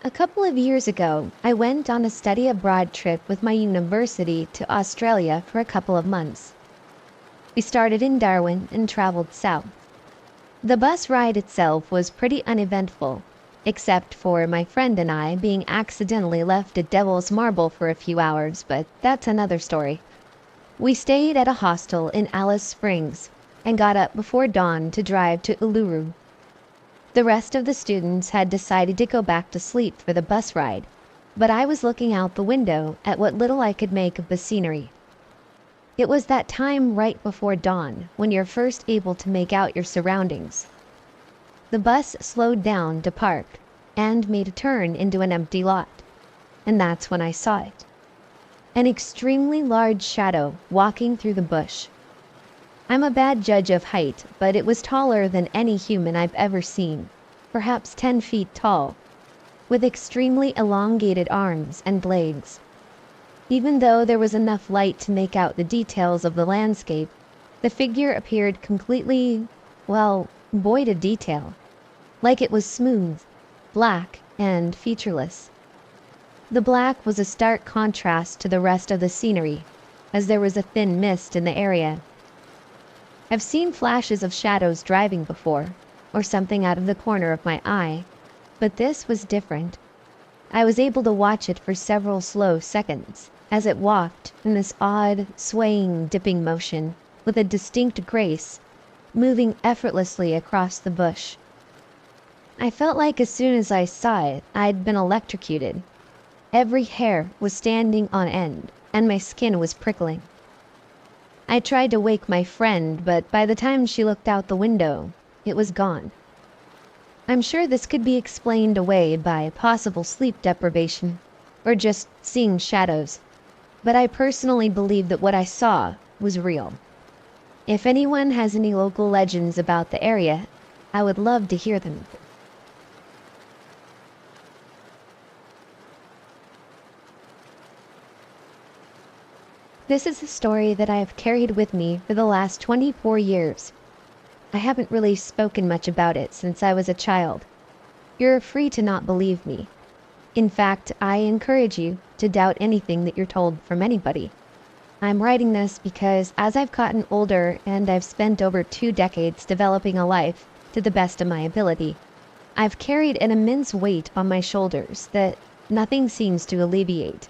A couple of years ago, I went on a study abroad trip with my university to Australia for a couple of months. We started in Darwin and traveled south. The bus ride itself was pretty uneventful, except for my friend and I being accidentally left at Devil's Marble for a few hours, but that's another story. We stayed at a hostel in Alice Springs and got up before dawn to drive to Uluru. The rest of the students had decided to go back to sleep for the bus ride, but I was looking out the window at what little I could make of the scenery. It was that time right before dawn when you're first able to make out your surroundings. The bus slowed down to park and made a turn into an empty lot, and that's when I saw it. An extremely large shadow walking through the bush. I'm a bad judge of height, but it was taller than any human I've ever seen, perhaps 10 feet tall, with extremely elongated arms and legs. Even though there was enough light to make out the details of the landscape, the figure appeared completely, well, void of detail, like it was smooth, black, and featureless. The black was a stark contrast to the rest of the scenery, as there was a thin mist in the area. I've seen flashes of shadows driving before, or something out of the corner of my eye, but this was different. I was able to watch it for several slow seconds, as it walked in this odd, swaying, dipping motion, with a distinct grace, moving effortlessly across the bush. I felt like as soon as I saw it, I'd been electrocuted. Every hair was standing on end, and my skin was prickling. I tried to wake my friend, but by the time she looked out the window, it was gone. I'm sure this could be explained away by possible sleep deprivation, or just seeing shadows, but I personally believe that what I saw was real. If anyone has any local legends about the area, I would love to hear them. This is a story that I have carried with me for the last 24 years. I haven't really spoken much about it since I was a child. You're free to not believe me. In fact, I encourage you to doubt anything that you're told from anybody. I'm writing this because as I've gotten older and I've spent over 2 decades developing a life to the best of my ability, I've carried an immense weight on my shoulders that nothing seems to alleviate.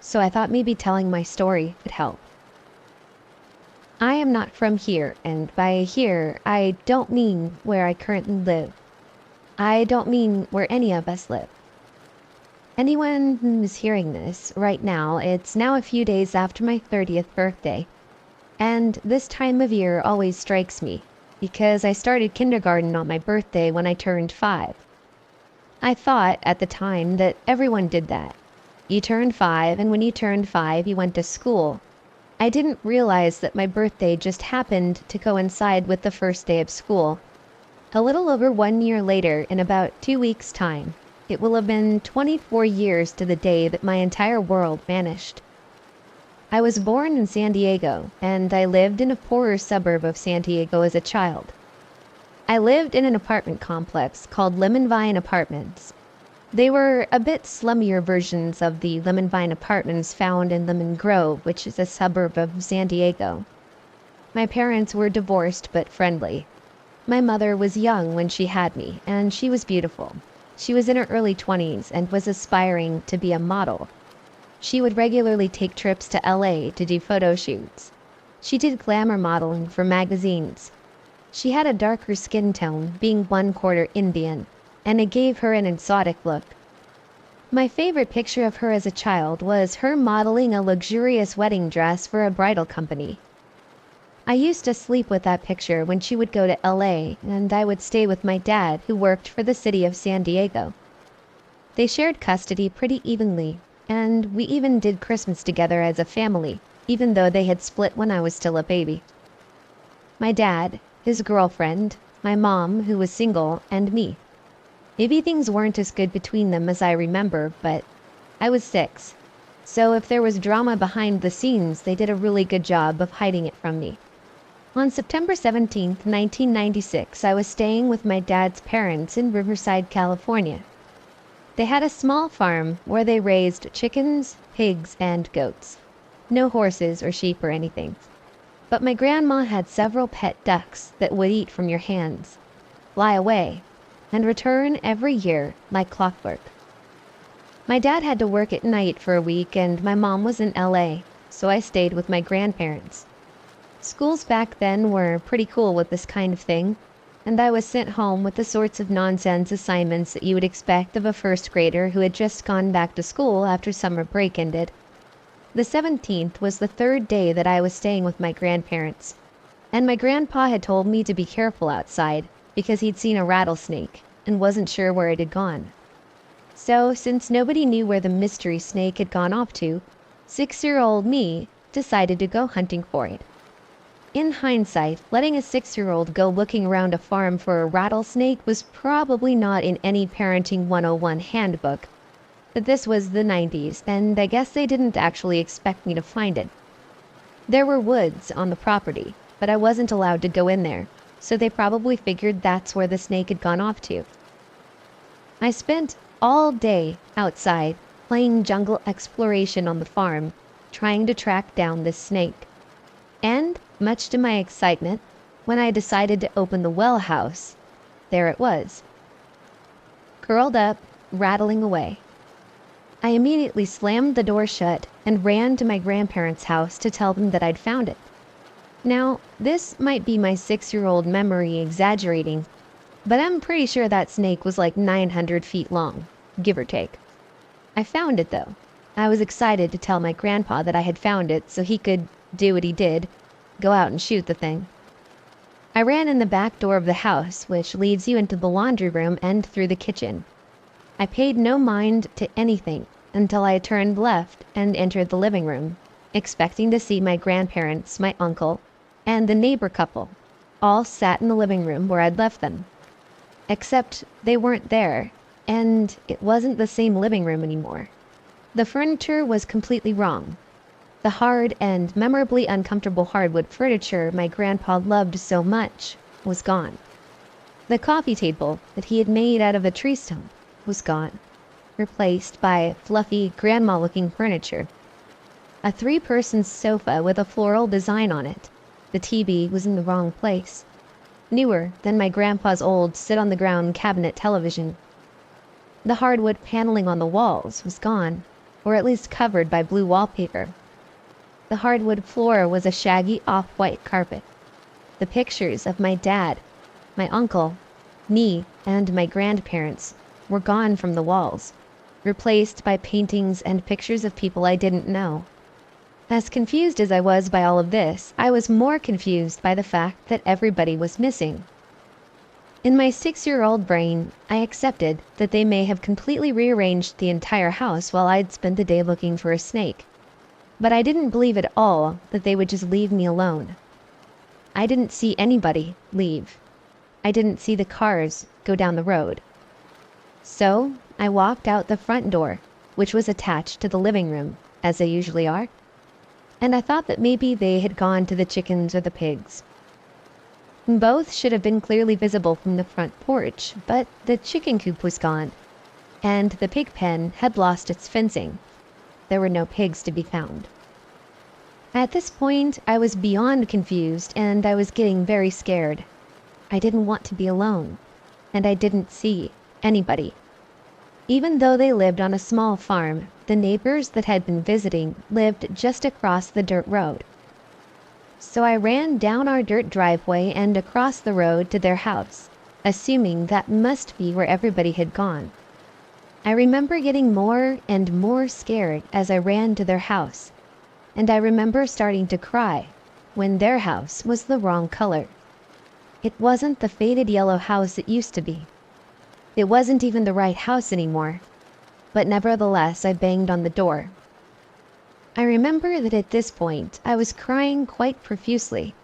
So I thought maybe telling my story could help. I am not from here, and by here, I don't mean where I currently live. I don't mean where any of us live. Anyone who's hearing this right now, it's now a few days after my 30th birthday, and this time of year always strikes me, because I started kindergarten on my birthday when I turned 5. I thought at the time that everyone did that. You turned 5, and when you turned 5, you went to school. I didn't realize that my birthday just happened to coincide with the first day of school. A little over 1 year later, in about 2 weeks' time, it will have been 24 years to the day that my entire world vanished. I was born in San Diego, and I lived in a poorer suburb of San Diego as a child. I lived in an apartment complex called Lemon Vine Apartments. They were a bit slummier versions of the Lemon Vine apartments found in Lemon Grove, which is a suburb of San Diego. My parents were divorced but friendly. My mother was young when she had me, and she was beautiful. She was in her early 20s and was aspiring to be a model. She would regularly take trips to LA to do photo shoots. She did glamour modeling for magazines. She had a darker skin tone, being 1/4 Indian, and it gave her an exotic look. My favorite picture of her as a child was her modeling a luxurious wedding dress for a bridal company. I used to sleep with that picture when she would go to LA, and I would stay with my dad, who worked for the city of San Diego. They shared custody pretty evenly, and we even did Christmas together as a family, even though they had split when I was still a baby. My dad, his girlfriend, my mom, who was single, and me. Maybe things weren't as good between them as I remember, but I was 6. So if there was drama behind the scenes, they did a really good job of hiding it from me. On September 17th, 1996, I was staying with my dad's parents in Riverside, California. They had a small farm where they raised chickens, pigs, and goats. No horses or sheep or anything. But my grandma had several pet ducks that would eat from your hands, fly away, and return every year like clockwork. My dad had to work at night for a week and my mom was in LA, so I stayed with my grandparents. Schools back then were pretty cool with this kind of thing, and I was sent home with the sorts of nonsense assignments that you would expect of a first grader who had just gone back to school after summer break ended. The 17th was the third day that I was staying with my grandparents, and my grandpa had told me to be careful outside because he'd seen a rattlesnake and wasn't sure where it had gone. So, since nobody knew where the mystery snake had gone off to, 6-year-old me decided to go hunting for it. In hindsight, letting a 6-year-old go looking around a farm for a rattlesnake was probably not in any Parenting 101 handbook, but this was the 90s, and I guess they didn't actually expect me to find it. There were woods on the property, but I wasn't allowed to go in there, so they probably figured that's where the snake had gone off to. I spent all day outside playing jungle exploration on the farm, trying to track down this snake. And, much to my excitement, when I decided to open the well house, there it was, curled up, rattling away. I immediately slammed the door shut and ran to my grandparents' house to tell them that I'd found it. Now, this might be my 6-year-old memory exaggerating, but I'm pretty sure that snake was like 900 feet long, give or take. I found it though. I was excited to tell my grandpa that I had found it so he could do what he did, go out and shoot the thing. I ran in the back door of the house, which leads you into the laundry room and through the kitchen. I paid no mind to anything until I turned left and entered the living room, expecting to see my grandparents, my uncle, and the neighbor couple, all sat in the living room where I'd left them. Except they weren't there, and it wasn't the same living room anymore. The furniture was completely wrong. The hard and memorably uncomfortable hardwood furniture my grandpa loved so much was gone. The coffee table that he had made out of a tree stump was gone, replaced by fluffy grandma-looking furniture. A 3-person sofa with a floral design on it. The TV was in the wrong place, newer than my grandpa's old sit-on-the-ground cabinet television. The hardwood paneling on the walls was gone, or at least covered by blue wallpaper. The hardwood floor was a shaggy off-white carpet. The pictures of my dad, my uncle, me, and my grandparents were gone from the walls, replaced by paintings and pictures of people I didn't know. As confused as I was by all of this, I was more confused by the fact that everybody was missing. In my 6-year-old brain, I accepted that they may have completely rearranged the entire house while I'd spent the day looking for a snake. But I didn't believe at all that they would just leave me alone. I didn't see anybody leave. I didn't see the cars go down the road. So I walked out the front door, which was attached to the living room, as they usually are, and I thought that maybe they had gone to the chickens or the pigs. Both should have been clearly visible from the front porch, but the chicken coop was gone, and the pig pen had lost its fencing. There were no pigs to be found. At this point, I was beyond confused, and I was getting very scared. I didn't want to be alone, and I didn't see anybody. Even though they lived on a small farm, the neighbors that had been visiting lived just across the dirt road. So I ran down our dirt driveway and across the road to their house, assuming that must be where everybody had gone. I remember getting more and more scared as I ran to their house, and I remember starting to cry when their house was the wrong color. It wasn't the faded yellow house it used to be. It wasn't even the right house anymore, but nevertheless I banged on the door. I remember that at this point I was crying quite profusely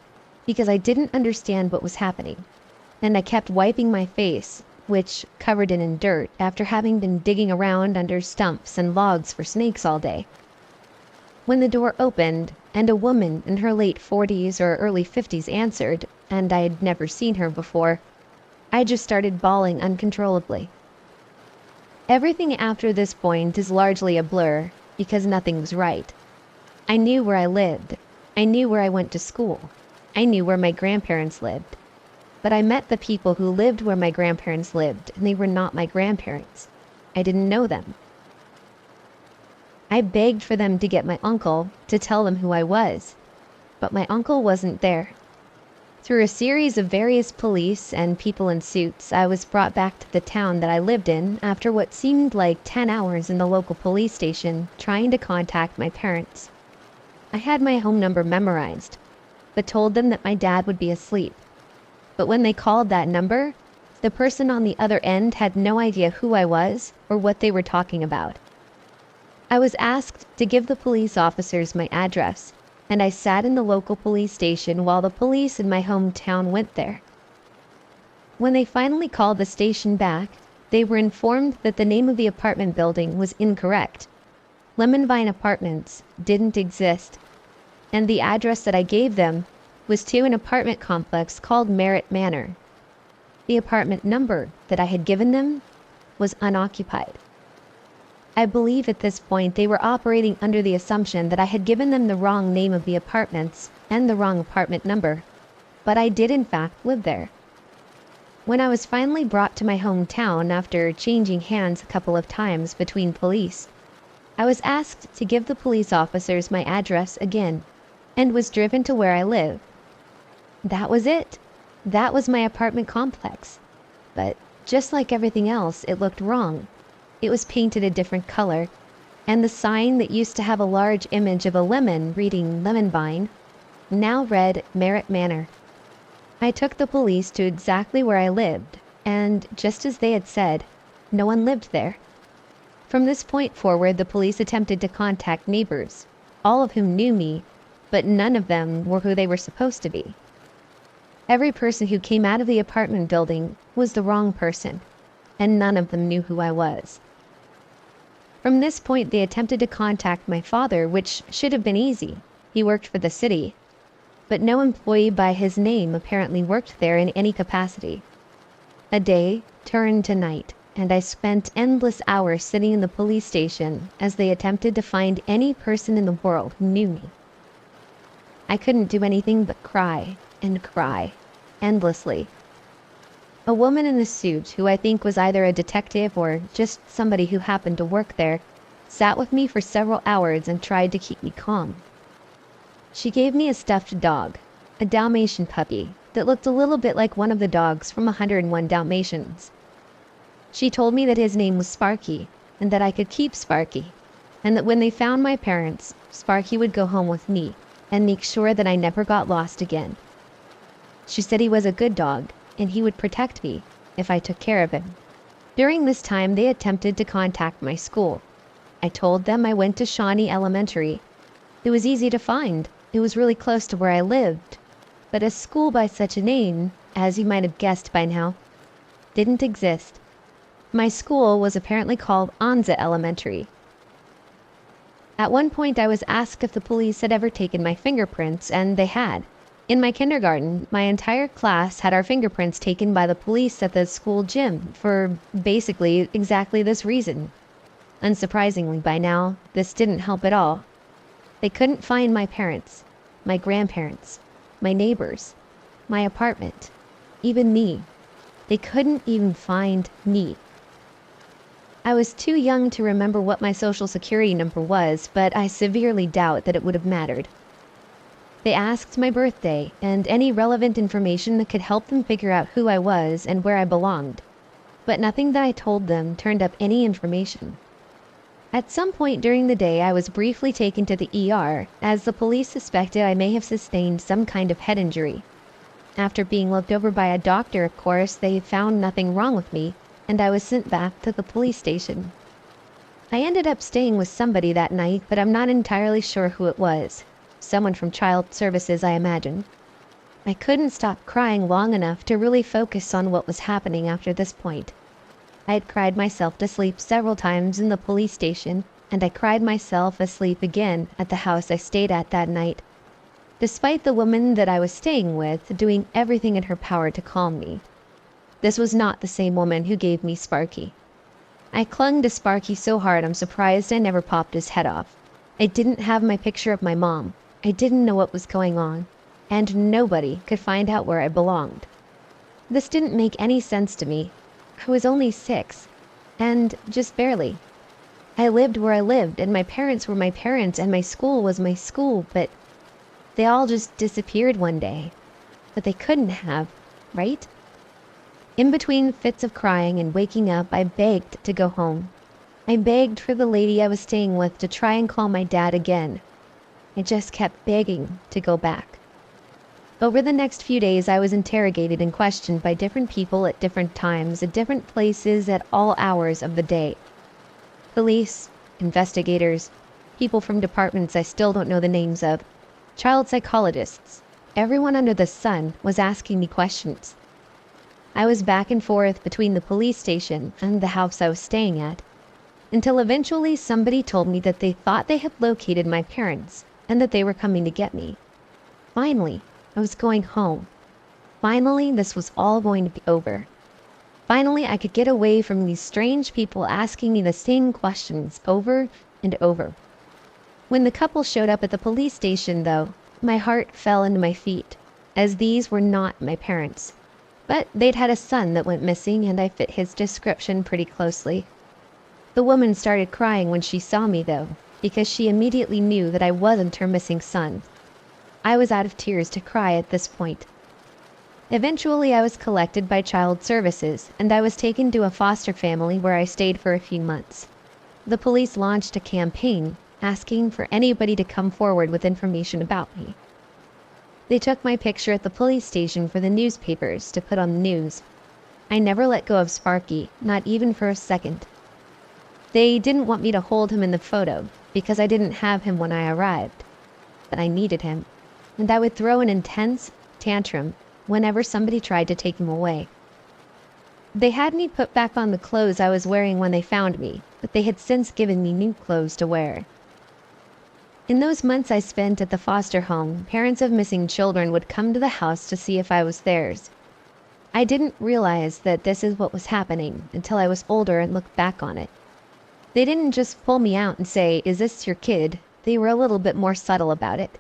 because I didn't understand what was happening, and I kept wiping my face, which covered it in dirt after having been digging around under stumps and logs for snakes all day. When the door opened and a woman in her late 40s or early 50s answered, and I had never seen her before, I just started bawling uncontrollably. Everything after this point is largely a blur because nothing was right. I knew where I lived. I knew where I went to school. I knew where my grandparents lived. But I met the people who lived where my grandparents lived, and they were not my grandparents. I didn't know them. I begged for them to get my uncle to tell them who I was, but my uncle wasn't there. Through a series of various police and people in suits, I was brought back to the town that I lived in after what seemed like 10 hours in the local police station trying to contact my parents. I had my home number memorized, but told them that my dad would be asleep. But when they called that number, the person on the other end had no idea who I was or what they were talking about. I was asked to give the police officers my address, and I sat in the local police station while the police in my hometown went there. When they finally called the station back, they were informed that the name of the apartment building was incorrect. Lemon Vine Apartments didn't exist, and the address that I gave them was to an apartment complex called Merritt Manor. The apartment number that I had given them was unoccupied. I believe at this point they were operating under the assumption that I had given them the wrong name of the apartments and the wrong apartment number, but I did in fact live there. When I was finally brought to my hometown after changing hands a couple of times between police, I was asked to give the police officers my address again, and was driven to where I live. That was it. That was my apartment complex. But just like everything else, it looked wrong. It was painted a different color, and the sign that used to have a large image of a lemon reading Lemon Vine now read Merritt Manor. I took the police to exactly where I lived, and just as they had said, no one lived there. From this point forward, the police attempted to contact neighbors, all of whom knew me, but none of them were who they were supposed to be. Every person who came out of the apartment building was the wrong person, and none of them knew who I was. From this point, they attempted to contact my father, which should have been easy. He worked for the city, but no employee by his name apparently worked there in any capacity. A day turned to night, and I spent endless hours sitting in the police station as they attempted to find any person in the world who knew me. I couldn't do anything but cry and cry, endlessly. A woman in a suit, who I think was either a detective or just somebody who happened to work there, sat with me for several hours and tried to keep me calm. She gave me a stuffed dog, a Dalmatian puppy, that looked a little bit like one of the dogs from 101 Dalmatians. She told me that his name was Sparky, and that I could keep Sparky, and that when they found my parents, Sparky would go home with me and make sure that I never got lost again. She said he was a good dog, and he would protect me if I took care of him. During this time, they attempted to contact my school. I told them I went to Shawnee Elementary. It was easy to find. It was really close to where I lived. But a school by such a name, as you might have guessed by now, didn't exist. My school was apparently called Anza Elementary. At one point, I was asked if the police had ever taken my fingerprints, and they had. In my kindergarten, my entire class had our fingerprints taken by the police at the school gym for basically exactly this reason. Unsurprisingly by now, this didn't help at all. They couldn't find my parents, my grandparents, my neighbors, my apartment, even me. They couldn't even find me. I was too young to remember what my social security number was, but I severely doubt that it would have mattered. They asked my birthday and any relevant information that could help them figure out who I was and where I belonged, but nothing that I told them turned up any information. At some point during the day, I was briefly taken to the ER, as the police suspected I may have sustained some kind of head injury. After being looked over by a doctor, of course, they found nothing wrong with me, and I was sent back to the police station. I ended up staying with somebody that night, but I'm not entirely sure who it was. Someone from Child Services, I imagine. I couldn't stop crying long enough to really focus on what was happening after this point. I had cried myself to sleep several times in the police station, and I cried myself asleep again at the house I stayed at that night, despite the woman that I was staying with doing everything in her power to calm me. This was not the same woman who gave me Sparky. I clung to Sparky so hard I'm surprised I never popped his head off. I didn't have my picture of my mom. I didn't know what was going on, and nobody could find out where I belonged. This didn't make any sense to me. I was only 6, and just barely. I lived where I lived, and my parents were my parents, and my school was my school, but they all just disappeared one day. But they couldn't have, right? In between fits of crying and waking up, I begged to go home. I begged for the lady I was staying with to try and call my dad again. I just kept begging to go back. Over the next few days, I was interrogated and questioned by different people at different times, at different places, at all hours of the day. Police, investigators, people from departments I still don't know the names of, child psychologists, everyone under the sun was asking me questions. I was back and forth between the police station and the house I was staying at, until eventually somebody told me that they thought they had located my parents and that they were coming to get me. Finally, I was going home. Finally, this was all going to be over. Finally, I could get away from these strange people asking me the same questions over and over. When the couple showed up at the police station, though, my heart fell into my feet, as these were not my parents. But they'd had a son that went missing, and I fit his description pretty closely. The woman started crying when she saw me, though, because she immediately knew that I wasn't her missing son. I was out of tears to cry at this point. Eventually, I was collected by Child Services, and I was taken to a foster family where I stayed for a few months. The police launched a campaign asking for anybody to come forward with information about me. They took my picture at the police station for the newspapers to put on the news. I never let go of Sparky, not even for a second. They didn't want me to hold him in the photo because I didn't have him when I arrived. But I needed him, and I would throw an intense tantrum whenever somebody tried to take him away. They had me put back on the clothes I was wearing when they found me, but they had since given me new clothes to wear. In those months I spent at the foster home, parents of missing children would come to the house to see if I was theirs. I didn't realize that this is what was happening until I was older and looked back on it. They didn't just pull me out and say, "Is this your kid?" They were a little bit more subtle about it.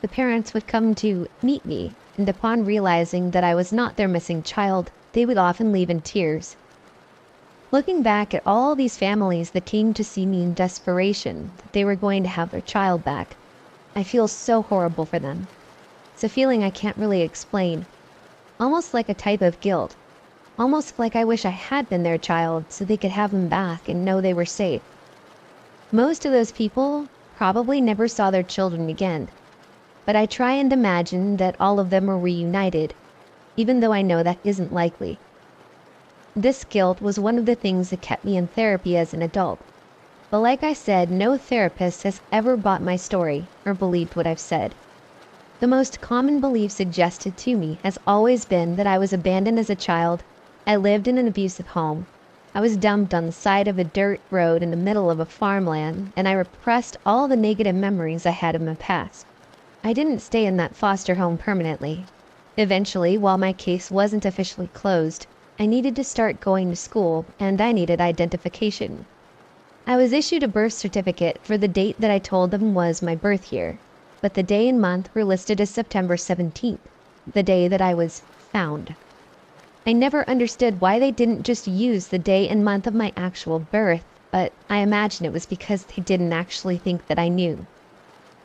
The parents would come to meet me, and upon realizing that I was not their missing child, they would often leave in tears. Looking back at all these families that came to see me in desperation that they were going to have their child back, I feel so horrible for them. It's a feeling I can't really explain. Almost like a type of guilt. Almost like I wish I had been their child so they could have them back and know they were safe. Most of those people probably never saw their children again, but I try and imagine that all of them were reunited, even though I know that isn't likely. This guilt was one of the things that kept me in therapy as an adult. But like I said, no therapist has ever bought my story or believed what I've said. The most common belief suggested to me has always been that I was abandoned as a child, I lived in an abusive home, I was dumped on the side of a dirt road in the middle of a farmland, and I repressed all the negative memories I had of my past. I didn't stay in that foster home permanently. Eventually, while my case wasn't officially closed, I needed to start going to school, and I needed identification. I was issued a birth certificate for the date that I told them was my birth year, but the day and month were listed as September 17th, the day that I was found. I never understood why they didn't just use the day and month of my actual birth, but I imagine it was because they didn't actually think that I knew.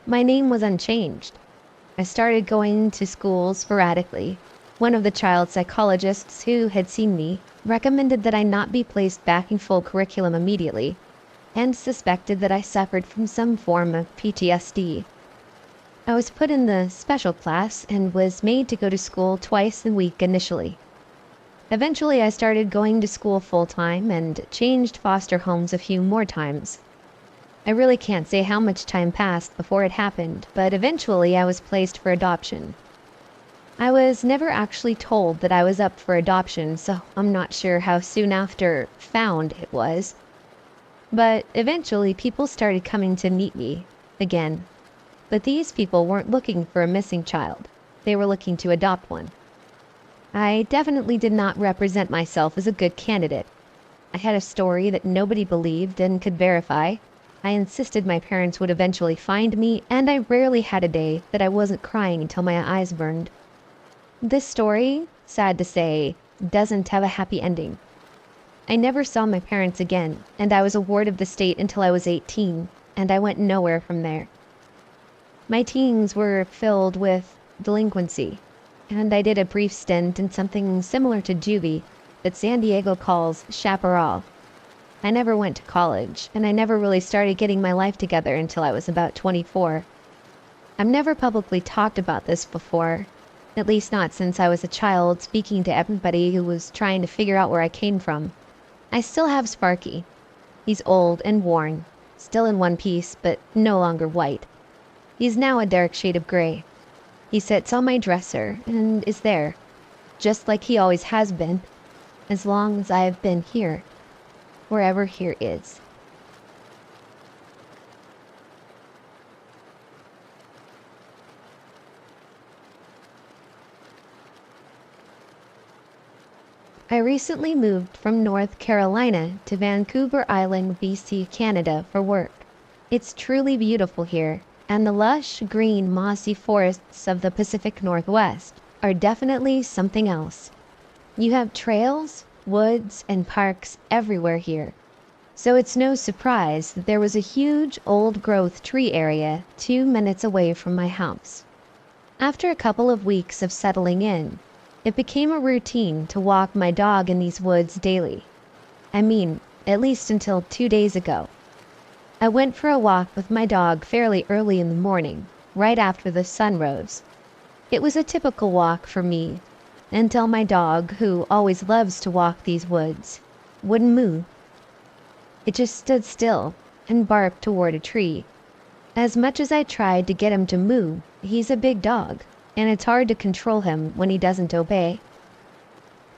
My name was unchanged. I started going to school sporadically. One of the child psychologists who had seen me recommended that I not be placed back in full curriculum immediately, and suspected that I suffered from some form of PTSD. I was put in the special class and was made to go to school twice a week initially. Eventually, I started going to school full-time and changed foster homes a few more times. I really can't say how much time passed before it happened, but eventually I was placed for adoption. I was never actually told that I was up for adoption, so I'm not sure how soon after found it was. But eventually people started coming to meet me again. But these people weren't looking for a missing child. They were looking to adopt one. I definitely did not represent myself as a good candidate. I had a story that nobody believed and could verify. I insisted my parents would eventually find me, and I rarely had a day that I wasn't crying until my eyes burned. This story, sad to say, doesn't have a happy ending. I never saw my parents again, and I was a ward of the state until I was 18, and I went nowhere from there. My teens were filled with delinquency, and I did a brief stint in something similar to juvie that San Diego calls chaparral. I never went to college, and I never really started getting my life together until I was about 24. I've never publicly talked about this before, at least not since I was a child speaking to everybody who was trying to figure out where I came from. I still have Sparky. He's old and worn, still in one piece, but no longer white. He's now a dark shade of gray. He sits on my dresser and is there, just like he always has been, as long as I have been here, wherever here is. I recently moved from North Carolina to Vancouver Island, BC, Canada for work. It's truly beautiful here, and the lush, green, mossy forests of the Pacific Northwest are definitely something else. You have trails, woods, and parks everywhere here, so it's no surprise that there was a huge old-growth tree area 2 minutes away from my house. After a couple of weeks of settling in, it became a routine to walk my dog in these woods daily. I mean, at least until 2 days ago. I went for a walk with my dog fairly early in the morning, right after the sun rose. It was a typical walk for me, until my dog, who always loves to walk these woods, wouldn't move. It just stood still and barked toward a tree. As much as I tried to get him to move, he's a big dog, and it's hard to control him when he doesn't obey.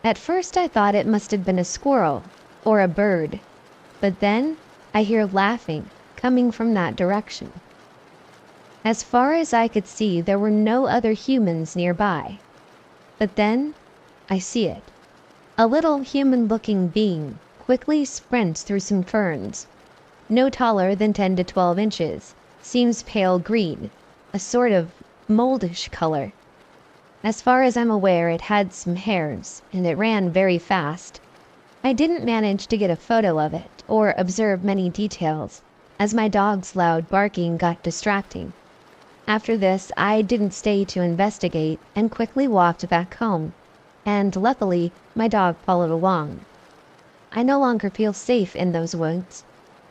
At first I thought it must have been a squirrel or a bird, but then I hear laughing coming from that direction. As far as I could see, there were no other humans nearby. But then I see it. A little human-looking being quickly sprints through some ferns. No taller than 10 to 12 inches, seems pale green, a sort of moldish color. As far as I'm aware, it had some hairs, and it ran very fast. I didn't manage to get a photo of it, or observe many details, as my dog's loud barking got distracting. After this, I didn't stay to investigate, and quickly walked back home, and luckily, my dog followed along. I no longer feel safe in those woods,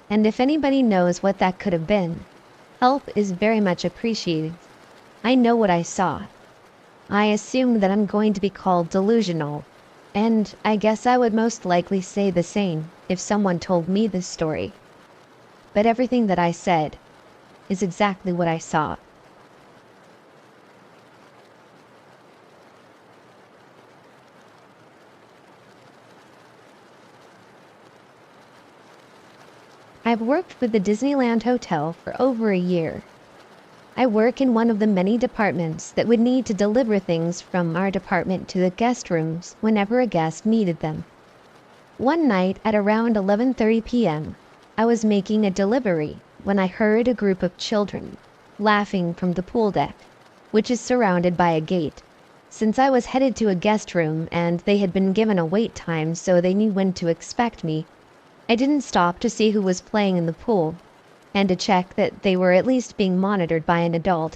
and if anybody knows what that could have been, help is very much appreciated. I know what I saw. I assume that I'm going to be called delusional, and I guess I would most likely say the same if someone told me this story. But everything that I said is exactly what I saw. I've worked with the Disneyland Hotel for over a year. I work in one of the many departments that would need to deliver things from our department to the guest rooms whenever a guest needed them. One night at around 11:30 p.m., I was making a delivery when I heard a group of children laughing from the pool deck, which is surrounded by a gate. Since I was headed to a guest room and they had been given a wait time so they knew when to expect me, I didn't stop to see who was playing in the pool, and to check that they were at least being monitored by an adult.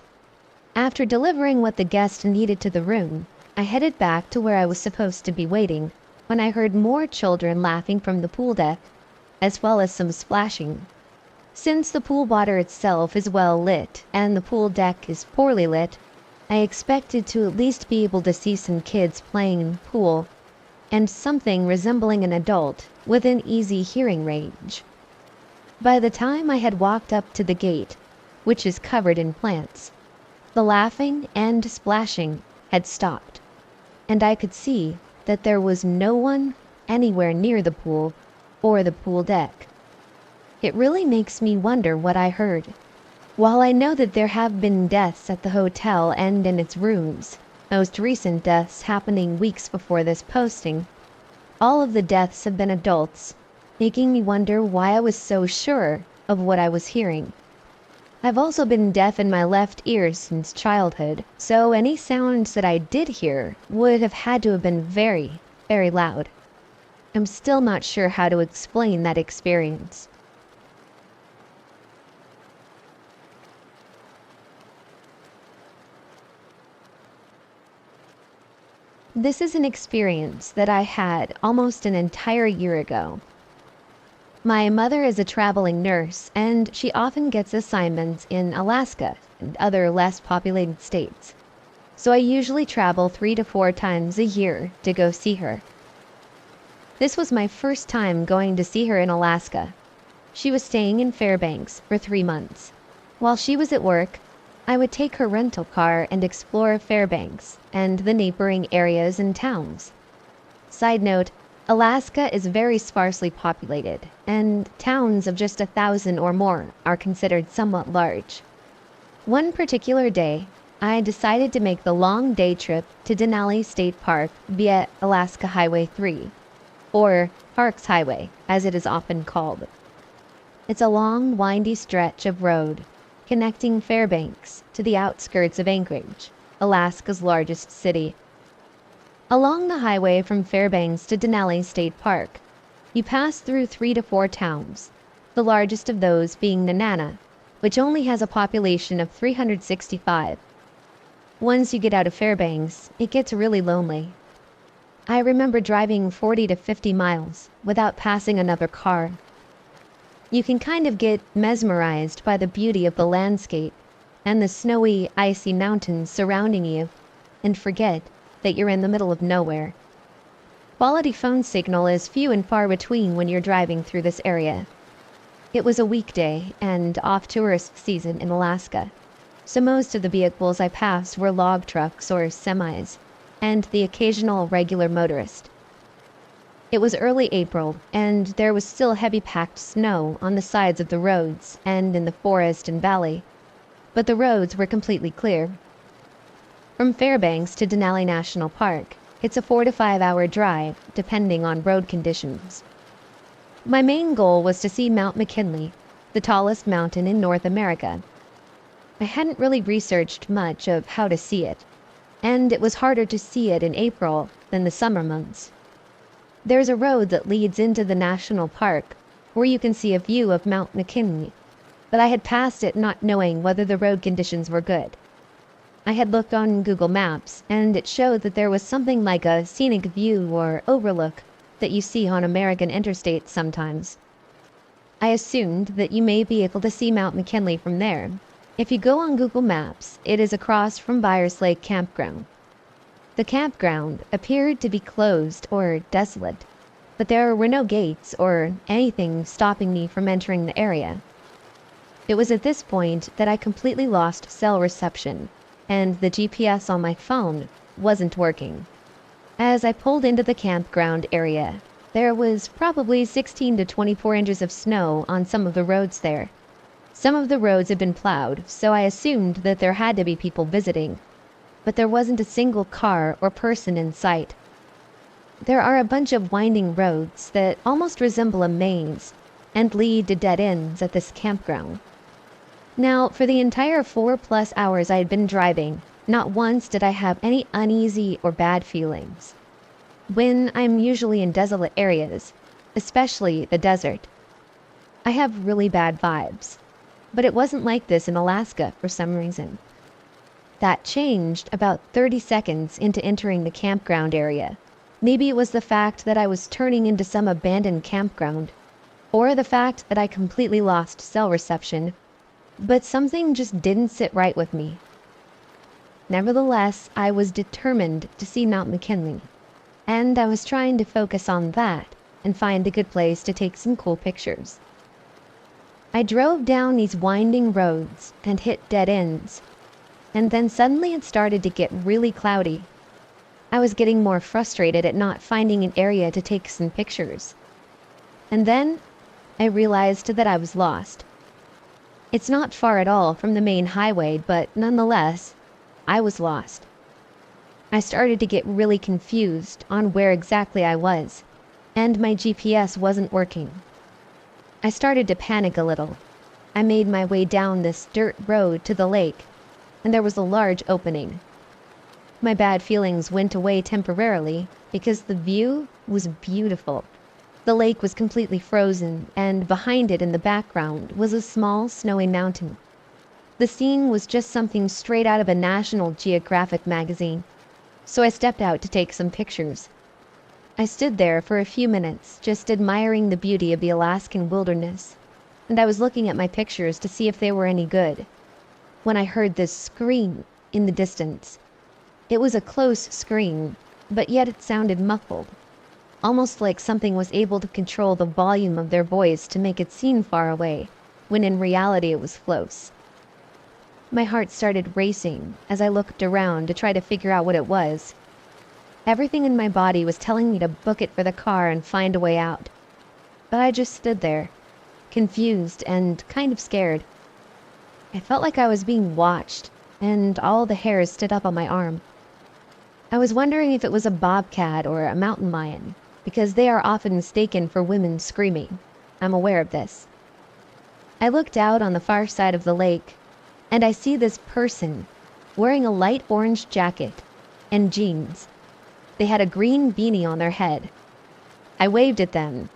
After delivering what the guest needed to the room, I headed back to where I was supposed to be waiting, when I heard more children laughing from the pool deck, as well as some splashing. Since the pool water itself is well lit, and the pool deck is poorly lit, I expected to at least be able to see some kids playing in the pool, and something resembling an adult within easy hearing range. By the time I had walked up to the gate, which is covered in plants, the laughing and splashing had stopped, and I could see that there was no one anywhere near the pool or the pool deck. It really makes me wonder what I heard. While I know that there have been deaths at the hotel and in its rooms, most recent deaths happening weeks before this posting, all of the deaths have been adults, making me wonder why I was so sure of what I was hearing. I've also been deaf in my left ear since childhood, so any sounds that I did hear would have had to have been very, very loud. I'm still not sure how to explain that experience. This is an experience that I had almost an entire year ago. My mother is a traveling nurse, and she often gets assignments in Alaska and other less populated states. So I usually travel 3 to 4 times a year to go see her. This was my first time going to see her in Alaska. She was staying in Fairbanks for 3 months. While she was at work, I would take her rental car and explore Fairbanks and the neighboring areas and towns. Side note, Alaska is very sparsely populated, and towns of just 1,000 or more are considered somewhat large. One particular day, I decided to make the long day trip to Denali State Park via Alaska Highway 3, or Parks Highway, as it is often called. It's a long, windy stretch of road connecting Fairbanks to the outskirts of Anchorage, Alaska's largest city. Along the highway from Fairbanks to Denali State Park, you pass through 3 to 4 towns, the largest of those being Nenana, which only has a population of 365. Once you get out of Fairbanks, it gets really lonely. I remember driving 40 to 50 miles without passing another car. You can kind of get mesmerized by the beauty of the landscape and the snowy, icy mountains surrounding you, and forget that you're in the middle of nowhere. Quality phone signal is few and far between when you're driving through this area. It was a weekday and off-tourist season in Alaska, so most of the vehicles I passed were log trucks or semis, and the occasional regular motorist. It was early April, and there was still heavy packed snow on the sides of the roads and in the forest and valley, but the roads were completely clear. From Fairbanks to Denali National Park, it's a 4 to 5 hour drive, depending on road conditions. My main goal was to see Mount McKinley, the tallest mountain in North America. I hadn't really researched much of how to see it, and it was harder to see it in April than the summer months. There's a road that leads into the national park where you can see a view of Mount McKinley, but I had passed it not knowing whether the road conditions were good. I had looked on Google Maps, and it showed that there was something like a scenic view or overlook that you see on American interstates sometimes. I assumed that you may be able to see Mount McKinley from there. If you go on Google Maps, it is across from Byers Lake Campground. The campground appeared to be closed or desolate, but there were no gates or anything stopping me from entering the area. It was at this point that I completely lost cell reception, and the GPS on my phone wasn't working. As I pulled into the campground area, there was probably 16 to 24 inches of snow on some of the roads there. Some of the roads had been plowed, so I assumed that there had to be people visiting, but there wasn't a single car or person in sight. There are a bunch of winding roads that almost resemble a maze and lead to dead ends at this campground. Now, for the entire 4+ hours I had been driving, not once did I have any uneasy or bad feelings. When I'm usually in desolate areas, especially the desert, I have really bad vibes, but it wasn't like this in Alaska for some reason. That changed about 30 seconds into entering the campground area. Maybe it was the fact that I was turning into some abandoned campground, or the fact that I completely lost cell reception, but something just didn't sit right with me. Nevertheless, I was determined to see Mount McKinley, and I was trying to focus on that and find a good place to take some cool pictures. I drove down these winding roads and hit dead ends, and then suddenly it started to get really cloudy. I was getting more frustrated at not finding an area to take some pictures. And then I realized that I was lost. It's not far at all from the main highway, but nonetheless, I was lost. I started to get really confused on where exactly I was, and my GPS wasn't working. I started to panic a little. I made my way down this dirt road to the lake, and there was a large opening. My bad feelings went away temporarily because the view was beautiful. The lake was completely frozen, and behind it in the background was a small snowy mountain. The scene was just something straight out of a National Geographic magazine, so I stepped out to take some pictures. I stood there for a few minutes, just admiring the beauty of the Alaskan wilderness, and I was looking at my pictures to see if they were any good, when I heard this scream in the distance. It was a close scream, but yet it sounded muffled, almost like something was able to control the volume of their voice to make it seem far away, when in reality it was close. My heart started racing as I looked around to try to figure out what it was. Everything in my body was telling me to book it for the car and find a way out. But I just stood there, confused and kind of scared. I felt like I was being watched, and all the hairs stood up on my arm. I was wondering if it was a bobcat or a mountain lion, because they are often mistaken for women screaming. I'm aware of this. I looked out on the far side of the lake, and I see this person wearing a light orange jacket and jeans. They had a green beanie on their head. I waved at them,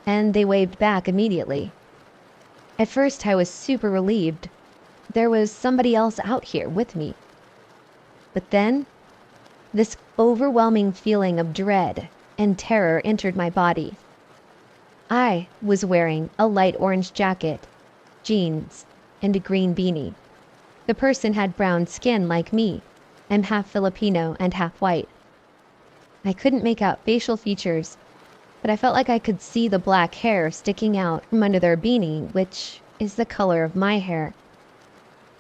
and they waved back immediately. At first I was super relieved. There was somebody else out here with me. But then, this overwhelming feeling of dread and terror entered my body. I was wearing a light orange jacket, jeans, and a green beanie. The person had brown skin like me. I'm half Filipino and half white. I couldn't make out facial features, but I felt like I could see the black hair sticking out from under their beanie, which is the color of my hair.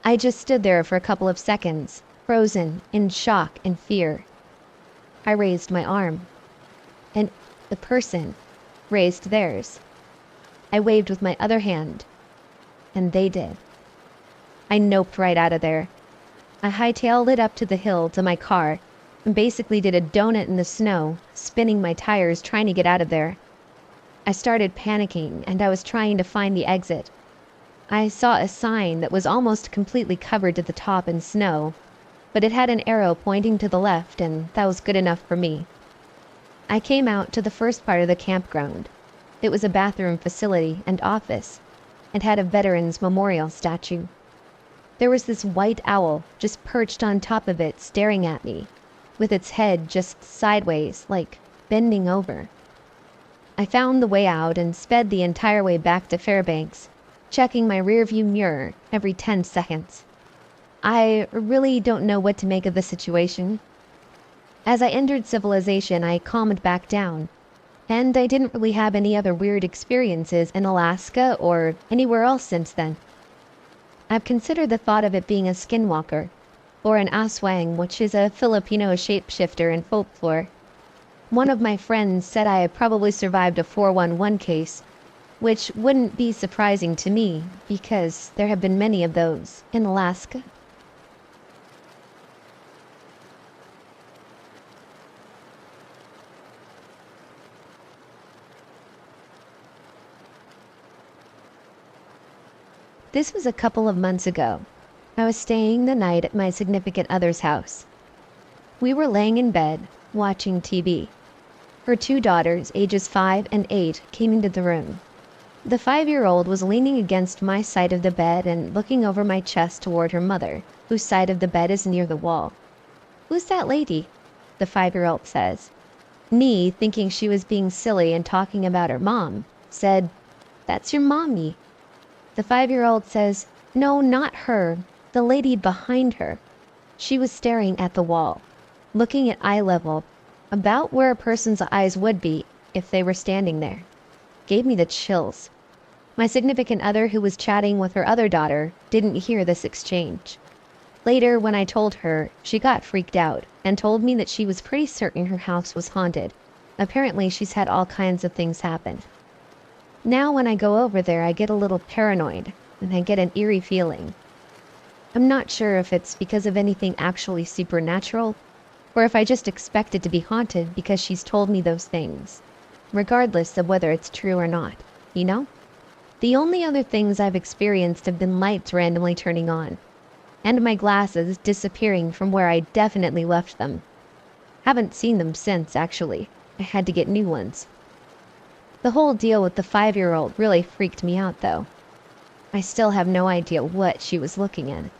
I just stood there for a couple of seconds, frozen in shock and fear. I raised my arm, and the person raised theirs. I waved with my other hand, and they did. I noped right out of there. I hightailed it up to the hill to my car, and basically did a donut in the snow, spinning my tires trying to get out of there. I started panicking, and I was trying to find the exit. I saw a sign that was almost completely covered to the top in snow, but it had an arrow pointing to the left, and that was good enough for me. I came out to the first part of the campground. It was a bathroom facility and office, and had a veterans memorial statue. There was this white owl just perched on top of it, staring at me, with its head just sideways, like bending over. I found the way out and sped the entire way back to Fairbanks, checking my rearview mirror every 10 seconds. I really don't know what to make of the situation. As I entered civilization, I calmed back down, and I didn't really have any other weird experiences in Alaska or anywhere else since then. I've considered the thought of it being a skinwalker, or an aswang, which is a Filipino shapeshifter in folklore. One of my friends said I had probably survived a 411 case, which wouldn't be surprising to me because there have been many of those in Alaska. This was a couple of months ago. I was staying the night at my significant other's house. We were laying in bed, watching TV. Her two daughters, ages 5 and 8, came into the room. The 5-year-old was leaning against my side of the bed and looking over my chest toward her mother, whose side of the bed is near the wall. "Who's that lady?" the 5-year-old says. Me, thinking she was being silly and talking about her mom, said, "That's your mommy." The 5-year-old says, "No, not her. The lady behind her." She was staring at the wall, looking at eye level, about where a person's eyes would be if they were standing there. Gave me the chills. My significant other, who was chatting with her other daughter, didn't hear this exchange. Later, when I told her, she got freaked out and told me that she was pretty certain her house was haunted. Apparently, she's had all kinds of things happen. Now when I go over there, I get a little paranoid, and I get an eerie feeling. I'm not sure if it's because of anything actually supernatural, or if I just expect it to be haunted because she's told me those things, regardless of whether it's true or not, you know? The only other things I've experienced have been lights randomly turning on, and my glasses disappearing from where I definitely left them. Haven't seen them since, actually. I had to get new ones. The whole deal with the 5-year-old really freaked me out, though. I still have no idea what she was looking at.